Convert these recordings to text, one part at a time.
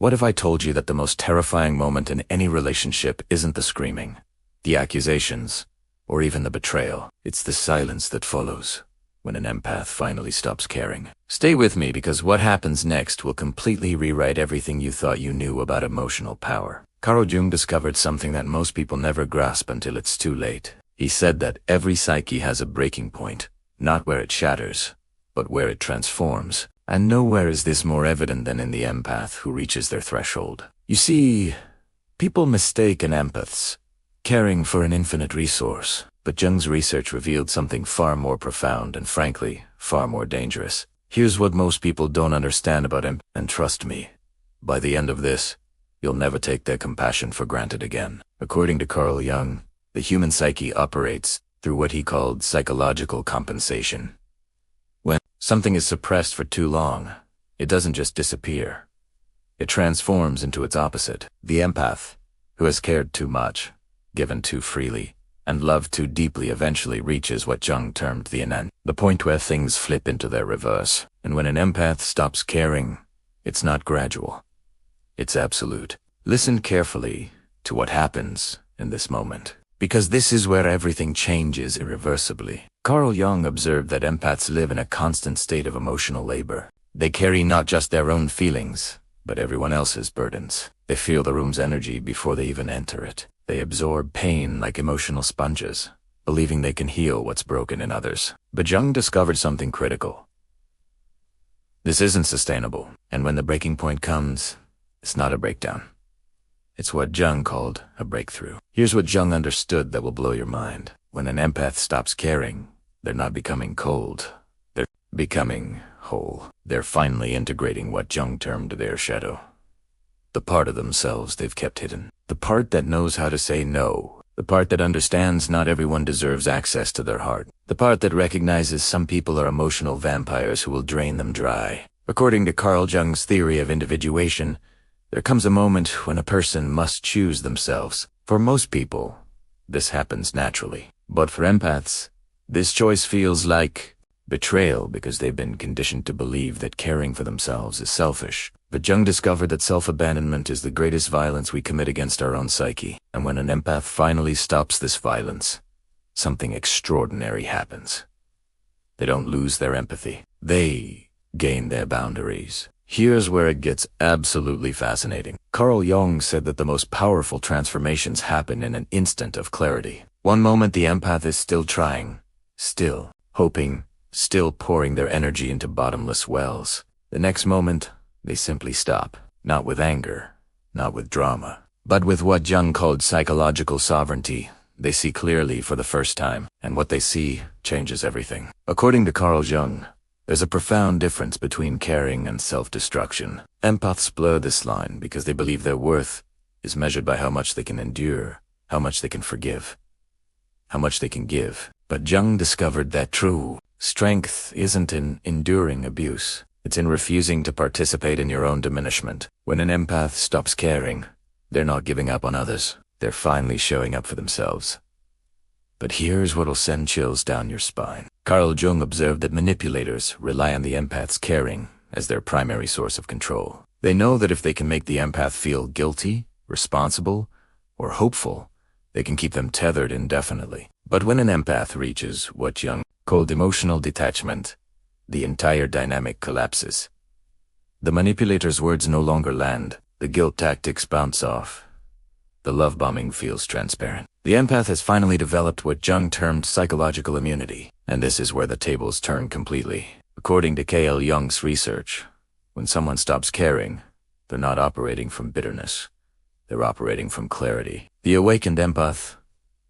What if I told you that the most terrifying moment in any relationship isn't the screaming, the accusations, or even the betrayal? It's the silence that follows when an empath finally stops caring. Stay with me, because what happens next will completely rewrite everything you thought you knew about emotional power. Carl Jung discovered something that most people never grasp until it's too late. He said that every psyche has a breaking point, not where it shatters, but where it transforms. And nowhere is this more evident than in the empath who reaches their threshold. You see, people mistake an empaths caring for an infinite resource, but Jung's research revealed something far more profound and, frankly, far more dangerous. Here's what most people don't understand about him, and trust me, by the end of this, you'll never take their compassion for granted again. According to Carl Jung, the human psyche operates through what he called psychological compensation. When something is suppressed for too long, it doesn't just disappear. It transforms into its opposite. The empath, who has cared too much, given too freely, and loved too deeply, eventually reaches what Jung termed the intent, the point where things flip into their reverse. And when an empath stops caring, it's not gradual. It's absolute. Listen carefully to what happens in this moment, because this is where everything changes irreversibly. Carl Jung observed that empaths live in a constant state of emotional labor. They carry not just their own feelings, but everyone else's burdens. They feel the room's energy before they even enter it. They absorb pain like emotional sponges, believing they can heal what's broken in others. But Jung discovered something critical. This isn't sustainable, and when the breaking point comes, it's not a breakdown. It's what Jung called a breakthrough. Here's what Jung understood that will blow your mind. When an empath stops caring, they're not becoming cold. They're becoming whole. They're finally integrating what Jung termed their shadow. The part of themselves they've kept hidden. The part that knows how to say no. The part that understands not everyone deserves access to their heart. The part that recognizes some people are emotional vampires who will drain them dry. According to Carl Jung's theory of individuation, there comes a moment when a person must choose themselves. For most people, this happens naturally. But for empaths, this choice feels like betrayal, because they've been conditioned to believe that caring for themselves is selfish. But Jung discovered that self-abandonment is the greatest violence we commit against our own psyche. And when an empath finally stops this violence, something extraordinary happens. They don't lose their empathy. They gain their boundaries. Here's where it gets absolutely fascinating. Carl Jung said that the most powerful transformations happen in an instant of clarity. One moment the empath is still trying, still hoping, still pouring their energy into bottomless wells. The next moment, they simply stop. Not with anger, not with drama, but with what Jung called psychological sovereignty. They see clearly for the first time, and what they see changes everything. According to Carl Jung, there's a profound difference between caring and self-destruction. Empaths blur this line because they believe their worth is measured by how much they can endure, how much they can forgive, how much they can give. But Jung discovered that true strength isn't in enduring abuse. It's in refusing to participate in your own diminishment. When an empath stops caring, they're not giving up on others. They're finally showing up for themselves. But here's what'll send chills down your spine. Carl Jung observed that manipulators rely on the empath's caring as their primary source of control. They know that if they can make the empath feel guilty, responsible, or hopeful, they can keep them tethered indefinitely. But when an empath reaches what Jung called emotional detachment, the entire dynamic collapses. The manipulator's words no longer land. The guilt tactics bounce off. The love bombing feels transparent. The empath has finally developed what Jung termed psychological immunity. And this is where the tables turn completely. According to Carl Jung's research, when someone stops caring, they're not operating from bitterness. They're operating from clarity. The awakened empath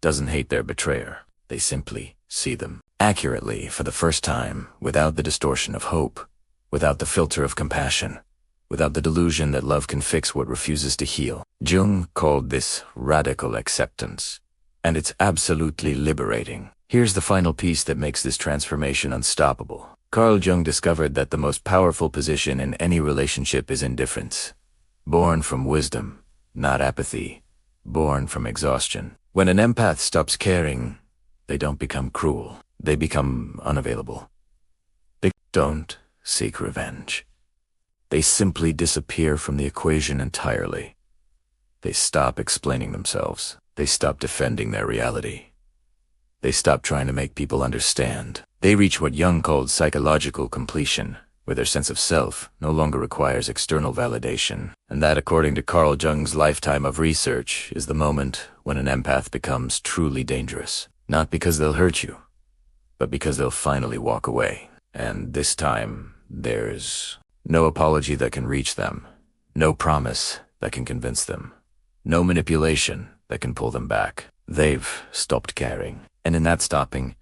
doesn't hate their betrayer. They simply see them accurately for the first time, without the distortion of hope, without the filter of compassion, without the delusion that love can fix what refuses to heal. Jung called this radical acceptance, and it's absolutely liberating. Here's the final piece that makes this transformation unstoppable. Carl Jung discovered that the most powerful position in any relationship is indifference, born from wisdom, not apathy, born from exhaustion. When an empath stops caring, they don't become cruel. They become unavailable. They don't seek revenge. They simply disappear from the equation entirely. They stop explaining themselves. They stop defending their reality. They stop trying to make people understand. They reach what Jung called psychological completion, where their sense of self no longer requires external validation. And that, according to Carl Jung's lifetime of research, is the moment when an empath becomes truly dangerous. Not because they'll hurt you, but because they'll finally walk away. And this time, there's no apology that can reach them, no promise that can convince them, no manipulation that can pull them back. They've stopped caring. And in that stopping,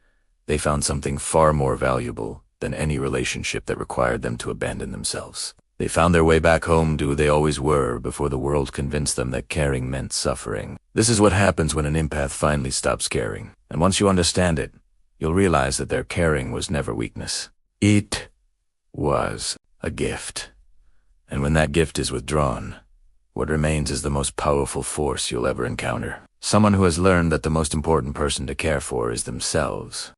they found something far more valuable than any relationship that required them to abandon themselves. They found their way back home to who they always were before the world convinced them that caring meant suffering. This is what happens when an empath finally stops caring. And once you understand it, you'll realize that their caring was never weakness. It was a gift. And when that gift is withdrawn, what remains is the most powerful force you'll ever encounter. Someone who has learned that the most important person to care for is themselves.